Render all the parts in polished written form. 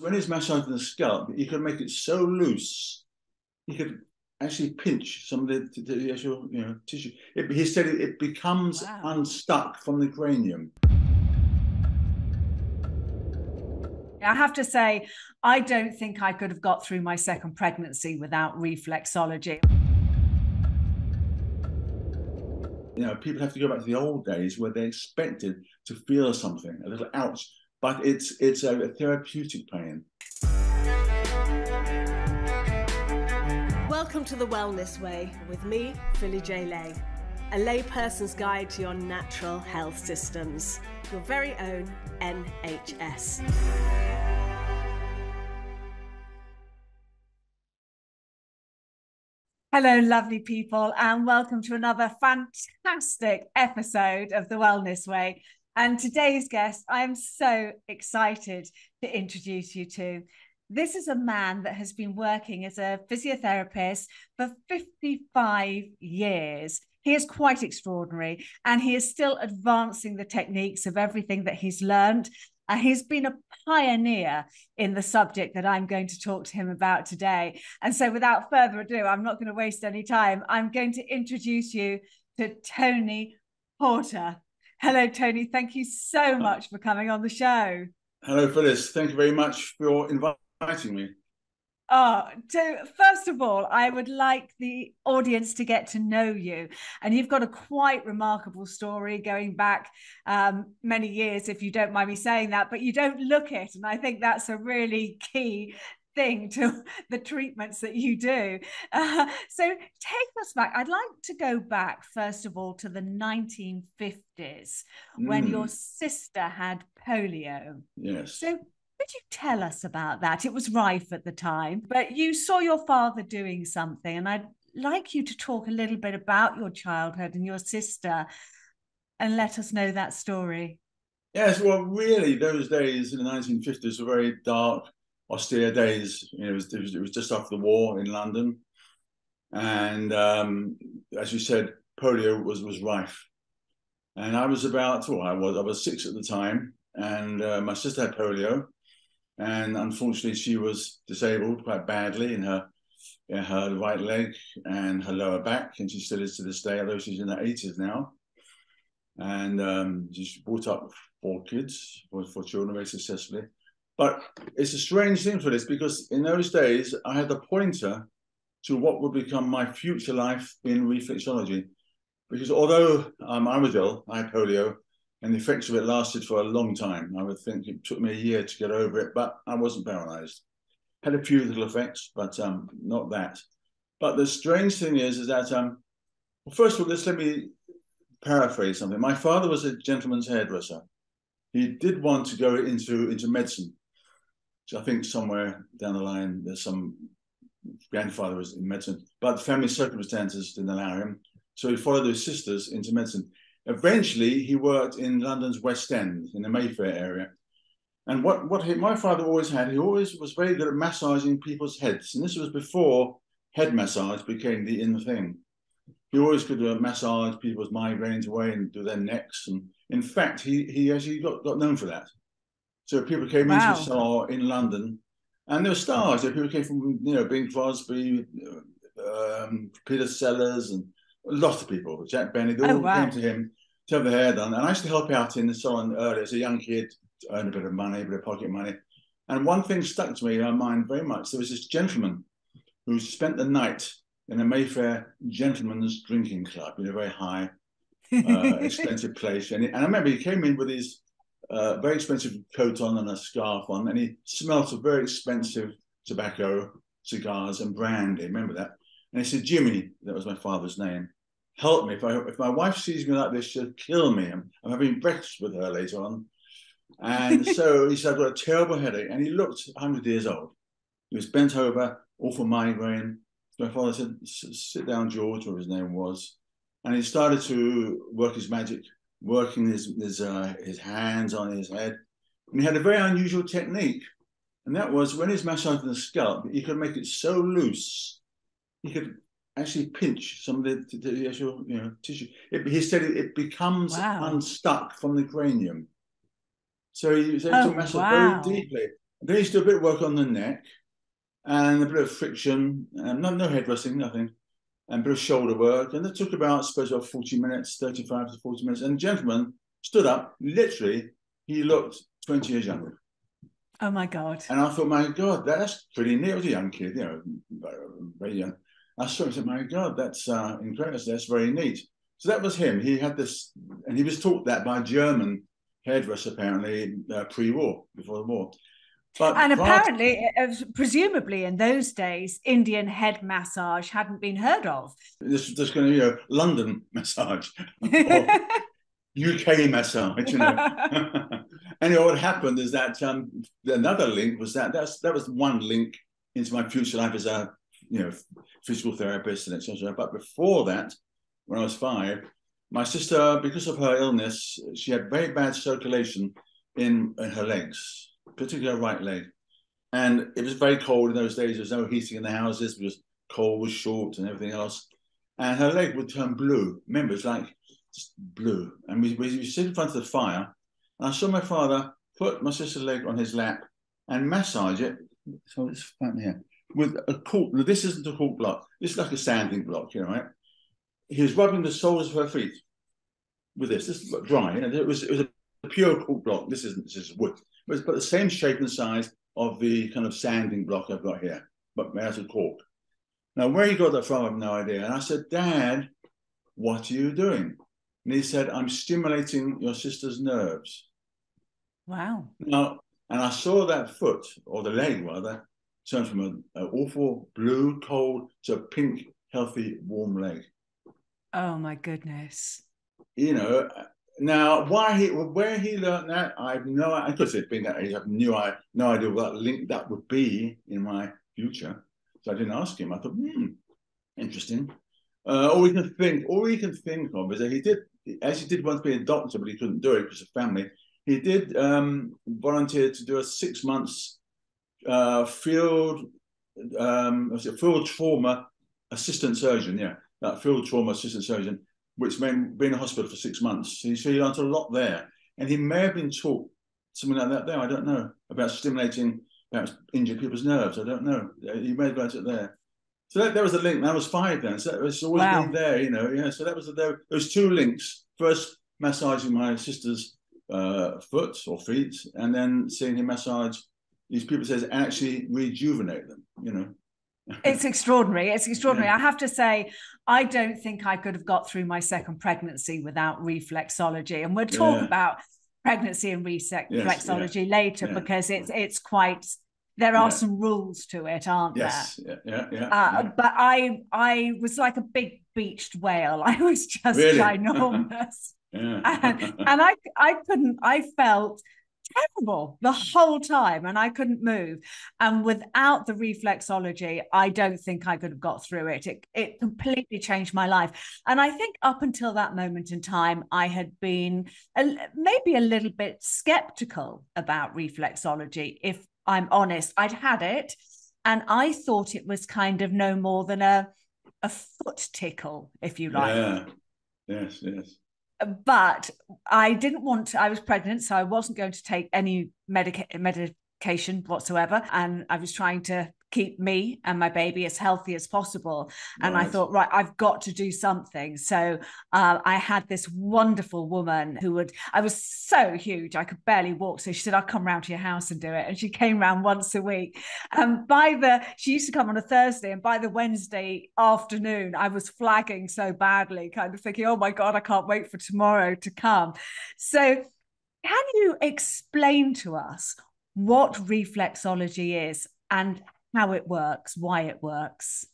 When he's massaging the scalp, he could make it so loose, he could actually pinch some of the actual tissue. He said it becomes unstuck from the cranium. I have to say, I don't think I could have got through my second pregnancy without reflexology. People have to go back to the old days where they expected to feel something, a little ouch, but it's a therapeutic pain. Welcome to The Wellness Way with me, Philly J. Lay, a layperson's guide to your natural health systems, your very own NHS. Hello, lovely people, and welcome to another fantastic episode of The Wellness Way. And today's guest, I am so excited to introduce you to. This is a man that has been working as a physiotherapist for 55 years. He is quite extraordinary, and he is still advancing the techniques of everything that he's learned. He's been a pioneer in the subject that I'm going to talk to him about today. And so without further ado, I'm not going to waste any time. I'm going to introduce you to Tony Porter. Hello, Tony. Thank you so much for coming on the show. Hello, Phyllis. Thank you very much for inviting me. So first of all, I would like the audience to get to know you. And you've got a quite remarkable story going back many years, if you don't mind me saying that, but you don't look it. And I think that's a really key thing to the treatments that you do. So take us back. I'd like to go back, first of all, to the 1950s when your sister had polio. Yes. So could you tell us about that? It was rife at the time, but you saw your father doing something, and I'd like you to talk a little bit about your childhood and your sister and let us know that story. Yes, well, really, those days in the 1950s were very dark, austere days. It was just after the war in London. And as you said, polio was rife. And I was I was 6 at the time, and my sister had polio. And unfortunately, she was disabled quite badly in her right leg and her lower back, and she still is to this day, although she's in her 80s now. And she brought up 4 kids, 4 children, very successfully. But it's a strange thing for this, because in those days, I had the pointer to what would become my future life in reflexology. Because although I was ill, I had polio, and the effects of it lasted for a long time. I would think it took me a year to get over it, but I wasn't paralyzed. Had a few little effects, but not that. But the strange thing is that, well, first of all, let me paraphrase something. My father was a gentleman's hairdresser. He did want to go into medicine. So I think somewhere down the line, there's some grandfather was in medicine, but family circumstances didn't allow him. So he followed his sisters into medicine. Eventually, he worked in London's West End, in the Mayfair area. And what my father always had, he always was very good at massaging people's heads. And this was before head massage became the in thing. He always could massage people's migraines away and do their necks. And in fact, he actually got known for that. So people came into his salon in London, and there were stars. People came from, Bing Crosby, Peter Sellers, and a lot of people, Jack Benny, they all came to him to have their hair done. And I used to help out in the salon earlier as a young kid to earn a bit of money, a bit of pocket money. And one thing stuck to me in my mind very much. There was this gentleman who spent the night in a Mayfair gentleman's drinking club, in a very high, expensive place. And I remember he came in with his very expensive coat on and a scarf on, and he smelt of very expensive tobacco, cigars, and brandy. Remember that? And he said, "Jimmy," that was my father's name, "help me. If my wife sees me like this, she'll kill me. I'm having breakfast with her later on." And so he said, "I've got a terrible headache." And he looked 100 years old. He was bent over, awful migraine. So my father said, "Sit down, George," whatever his name was. And he started to work his magic, working his hands on his head. And he had a very unusual technique. And that was when he's massaging the scalp, he could make it so loose, he could actually pinch some of the actual tissue. He said it becomes unstuck from the cranium. So he was able to massage very deeply. Then he used to do a bit of work on the neck and a bit of friction, and no head resting, nothing, and a bit of shoulder work. And it took about, I suppose, about 40 minutes, 35 to 40 minutes. And the gentleman stood up, literally, he looked 20 years younger. Oh my God. And I thought, my God, that's pretty neat. I was a young kid, you know, very young. I saw him and said, my God, that's incredible. That's very neat. So that was him. He had this, and he was taught that by a German hairdresser, apparently, pre-war, before the war. And apparently, presumably in those days, Indian head massage hadn't been heard of. This was just going to, you know, London massage or UK massage, you know. Anyway, what happened is that another link was that was one link into my future life as a, you know, physical therapist and etc. But before that, when I was 5, my sister, because of her illness, she had very bad circulation in her legs, particularly her right leg. And it was very cold in those days. There was no heating in the houses because coal was short and everything else. And her leg would turn blue. Remember, it's like just blue. And we sit in front of the fire. And I saw my father put my sister's leg on his lap and massage it. So it's right here. With a cork. This isn't a cork block. This is like a sanding block, you know, right? He was rubbing the soles of her feet with this. This is dry. You know, it was a pure cork block. This is wood. But it's got the same shape and size of the kind of sanding block I've got here, but out of cork. Now, where he got that from, I have no idea. And I said, Dad, what are you doing? And he said, I'm stimulating your sister's nerves. Wow. Now, and I saw that foot, or the leg rather, turn from an awful blue, cold to a pink, healthy, warm leg. Oh my goodness. You know, now where he learned that, I have no idea. Because it's been that age, I have no idea what link that would be in my future. So I didn't ask him. I thought, interesting. All we can think of is that he did, as he did want to be a doctor, but he couldn't do it because of family. He did volunteer to do a 6 months field trauma assistant surgeon. Field trauma assistant surgeon, which meant being in a hospital for 6 months. So he learned a lot there, and he may have been taught something like that there. I don't know, about stimulating perhaps injured people's nerves. I don't know. He may have learned it there. So that was the link. I was 5 then, so it's always been there, you know. Yeah. So that was there was 2 links. First, massaging my sister's foot or feet, and then seeing him massage these people, says, and actually rejuvenate them, you know. It's extraordinary. It's extraordinary. Yeah. I have to say, I don't think I could have got through my second pregnancy without reflexology. And we'll talk about pregnancy and reflexology later, because it's quite, there are some rules to it, aren't there? But I was like a big beached whale. I was just ginormous. And I felt terrible the whole time, and I couldn't move. And without the reflexology, I don't think I could have got through it. It completely changed my life. And I think up until that moment in time, I had been maybe a little bit skeptical about reflexology. If I'm honest, I'd had it, and I thought it was kind of no more than a foot tickle, if you like. Yes. But I didn't want to, I was pregnant, so I wasn't going to take any medication whatsoever. And I was trying to keep me and my baby as healthy as possible. And I thought, right, I've got to do something. So I had this wonderful woman I was so huge, I could barely walk. So she said, I'll come round to your house and do it. And she came round once a week. And she used to come on a Thursday, and by the Wednesday afternoon, I was flagging so badly, kind of thinking, oh my God, I can't wait for tomorrow to come. So can you explain to us what reflexology is and how it works, why it works?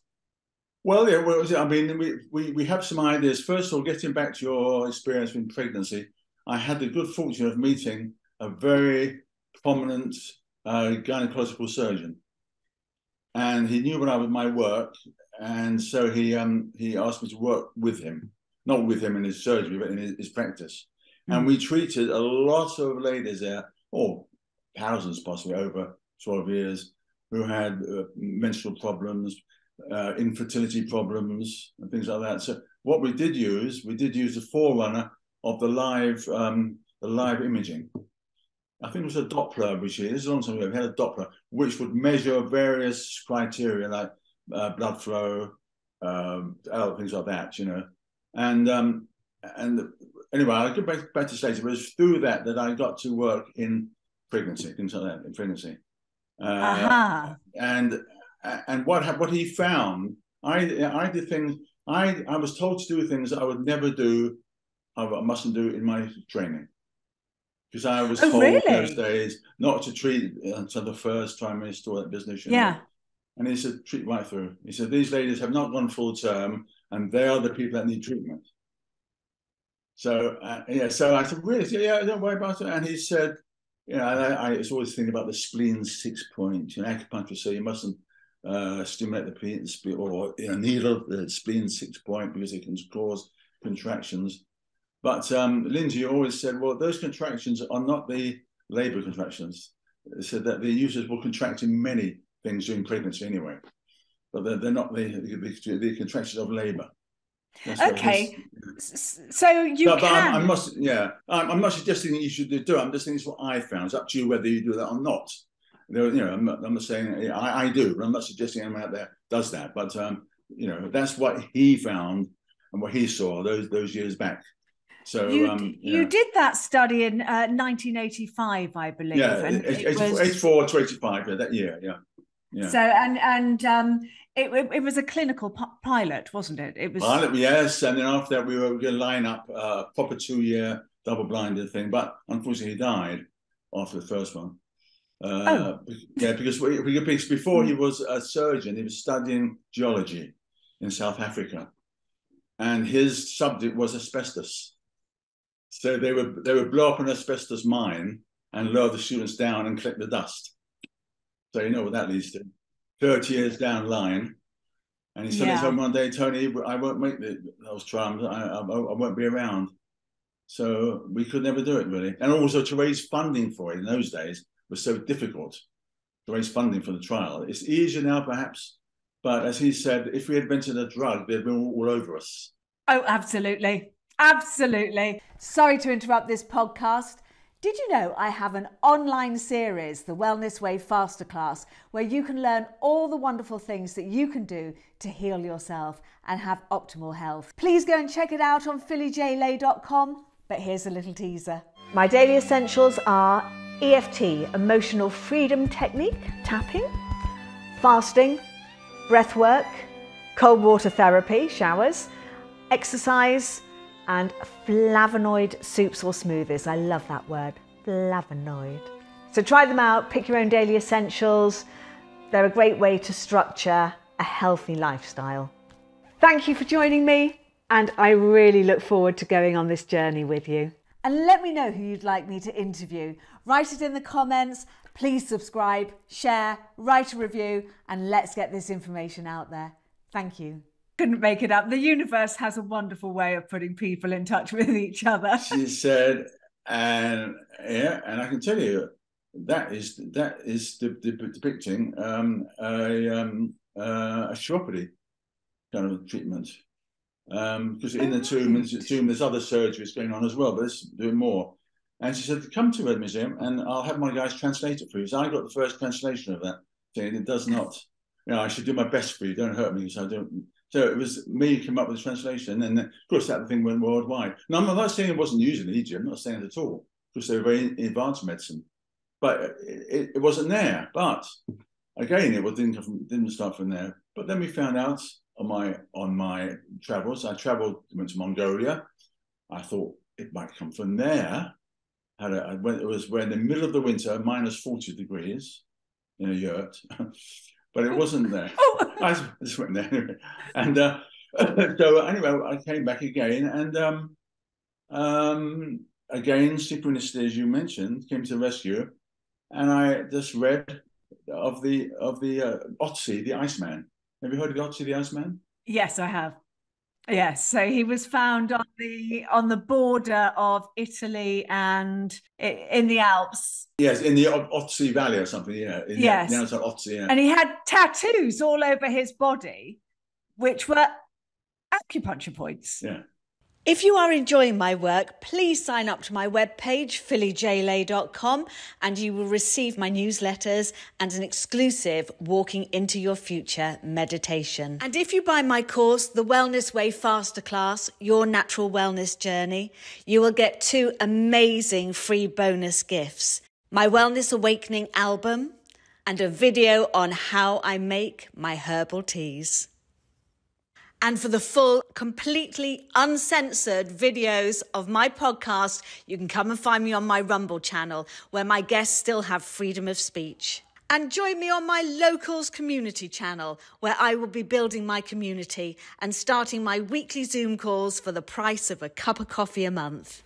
Well, I mean, we have some ideas. First of all, getting back to your experience in pregnancy, I had the good fortune of meeting a very prominent gynecological surgeon, and he knew about my work, and so he asked me to work with him, not with him in his surgery, but in his practice. And we treated a lot of ladies there, thousands possibly over 12 years, who had menstrual problems, infertility problems, and things like that. So what we did use the forerunner of the live imaging. I think it was a Doppler machine. This is a long time ago. We had a Doppler which would measure various criteria like blood flow, other things like that, you know. And anyway, I'll get back to stage. It was through that I got to work in pregnancy, things like that, in pregnancy. And what he found, I did things. I was told to do things that I would never do. I mustn't do in my training. Because I was told really? those days not to treat until the first trimester of that business. You know? And he said, treat right through. He said, these ladies have not gone full term, and they are the people that need treatment. So, so I said, really? Yeah, don't worry about it. And he said, you know, I was always thinking about the spleen 6 point. You know, acupuncture, so you mustn't stimulate the spleen or needle the spleen 6 point because it can cause contractions. But Lindsay always said, well, those contractions are not the labour contractions. They said that the users will contract in many things during pregnancy anyway, but they're not the contractions of labour. Okay, so you can. I'm not suggesting that you should do it. I'm just saying it's what I found. It's up to you whether you do that or not. You know, I'm not saying I do, but I'm not suggesting anyone out there does that. But you know, that's what he found and what he saw those years back. So you did that study in 1985, I believe. Yeah, and 84 to 85, that year, yeah. So and it was a clinical pilot, wasn't it? It was pilot, yes. And then after that, we were going to line up a proper 2-year double-blinded thing, but unfortunately, he died after the first one. Yeah, because before he was a surgeon, he was studying geology in South Africa, and his subject was asbestos. So they would blow up an asbestos mine and lower the students down and collect the dust. So you know what that leads to. 30 years down the line, and he suddenly told me one day, Tony, I won't make those trials. I won't be around. So we could never do it, really. And also to raise funding for it in those days was so difficult to raise funding for the trial. It's easier now, perhaps, but as he said, if we had invented a drug, they'd been all over us. Oh, absolutely. Absolutely. Sorry to interrupt this podcast. Did you know I have an online series, the Wellness Way Faster Class, where you can learn all the wonderful things that you can do to heal yourself and have optimal health. Please go and check it out on phillyjlay.com. But here's a little teaser. My daily essentials are EFT, Emotional Freedom Technique, tapping, fasting, breath work, cold water therapy, showers, exercise, and flavonoid soups or smoothies. I love that word, flavonoid. So try them out, pick your own daily essentials. They're a great way to structure a healthy lifestyle. Thank you for joining me, and I really look forward to going on this journey with you. And let me know who you'd like me to interview. Write it in the comments. Please subscribe, share, write a review, and let's get this information out there. Thank you. Couldn't make it up. The universe has a wonderful way of putting people in touch with each other. She said, and I can tell you that is depicting a chiropody kind of treatment. Because in the tomb there's other surgeries going on as well, but let's do more. And she said, come to the museum and I'll have my guys translate it for you. So I got the first translation of that, saying it does not, I should do my best for you, don't hurt me, so I don't. So it was me who came up with the translation, and of course that thing went worldwide. Now, I'm not saying it wasn't used in Egypt, I'm not saying it at all, because they were very advanced medicine, but it wasn't there. But again, it didn't start from there. But then we found out on my travels. Went to Mongolia. I thought it might come from there. It was in the middle of the winter, minus 40 degrees in a yurt. But it wasn't there. I just went there. And so anyway, I came back again. And again, synchronicity, as you mentioned, came to the rescue. And I just read of the Otzi, the Iceman. Have you heard of the Otzi, the Iceman? Yes, I have. Yes, so he was found on the border of Italy and in the Alps. Yes, in the Otzi Valley or something. Yeah. Yes. The outside Otzi. Yeah. And he had tattoos all over his body, which were acupuncture points. Yeah. If you are enjoying my work, please sign up to my webpage, phillyjlay.com, and you will receive my newsletters and an exclusive Walking into Your Future meditation. And if you buy my course, The Wellness Way Faster Class, Your Natural Wellness Journey, you will get 2 amazing free bonus gifts: my Wellness Awakening album and a video on how I make my herbal teas. And for the full, completely uncensored videos of my podcast, you can come and find me on my Rumble channel, where my guests still have freedom of speech. And join me on my Locals community channel, where I will be building my community and starting my weekly Zoom calls for the price of a cup of coffee a month.